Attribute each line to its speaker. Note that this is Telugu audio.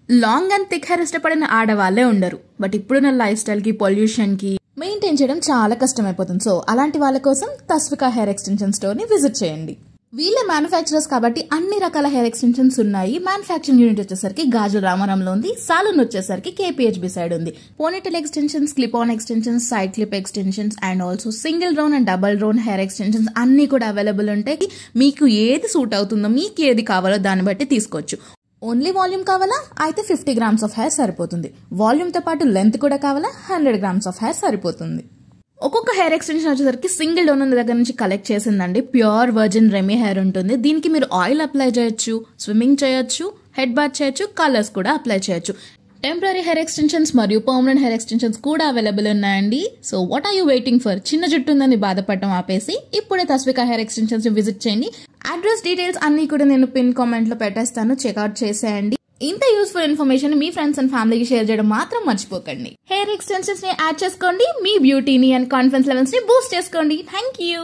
Speaker 1: లాంగ్ అండ్ థిక్ హెయిర్ ఇష్టపడిన ఆడవాళ్లే ఉండరు. బట్ ఇప్పుడున్న లైఫ్ స్టైల్ కి, పొల్యూషన్ కి మెయింటైన్ చేయడం చాలా కష్టమైపోతుంది. సో అలాంటి వాళ్ళ కోసం తస్విక హెయిర్ ఎక్స్టెన్షన్ స్టోర్ ని విజిట్ చేయండి. వీళ్ళే మ్యానుఫ్యాక్చరర్స్ కాబట్టి అన్ని రకాల హెయిర్ ఎక్స్టెన్షన్స్ ఉన్నాయి. మ్యానుఫ్యాక్చరింగ్ యూనిట్ వచ్చేసరికి గాజుల రామారంలో ఉంది. సాలూన్ వచ్చేసరికి KPHB సైడ్ ఉంది. Ponytail extensions, clip on extensions, side clip extensions and also single round and double round hair extensions అన్ని కూడా అవైలబుల్ ఉంటాయి. మీకు ఏది సూట్ అవుతుందో, మీకు ఏది కావాలో దాన్ని బట్టి తీసుకోవచ్చు. ఓన్లీ వాల్యూమ్ కావాలా అయితే 50 grams ఆఫ్ హెయిర్ సరిపోతుంది. వాల్యూమ్ తో పాటు లెంత్ కూడా కావాలా 100 grams ఆఫ్ హెయిర్ సరిపోతుంది. ఒక్కొక్క హెయిర్ ఎక్స్టెన్షన్ వచ్చేసరికి సింగిల్ డోనర్ దగ్గర నుంచి కలెక్ట్ చేసిందండి. ప్యూర్ వర్జిన్ రెమీ హెయిర్ ఉంటుంది. దీనికి మీరు ఆయిల్ అప్లై చేయొచ్చు, స్విమ్మింగ్ చేయొచ్చు, హెడ్ బాత్ చేయొచ్చు, కలర్స్ కూడా అప్లై చేయొచ్చు. టెంపరీ హెయిర్ ఎక్స్టెన్షన్స్ మరియు పర్మనెంట్ హెయిర్ ఎక్స్టెన్షన్స్ కూడా అవైలబుల్ ఉన్నాయండి. So what are you waiting for? చిన్న జుట్టు ఉందని బాధపడటం ఆపేసి ఇప్పుడే తస్విక హెయిర్ ఎక్స్టెన్షన్స్ విజిట్ చేయండి. అడ్రస్ డీటెయిల్స్ అన్ని కూడా నేను పిన్ కామెంట్ లో పెట్టేస్తాను, చెక్అౌట్ చేసేయండి. ఇంత useful information me friends and ఫ్యామిలీకి షేర్ చేయడం మాత్రం మర్చిపోకండి. హెయిర్ ఎక్స్టెన్షన్స్ ని యాడ్ చేసుకోండి, మీ బ్యూటీని అండ్ కాన్ఫిడెన్స్ లెవెల్స్ ని బూస్ట్ చేసుకోండి. Thank you.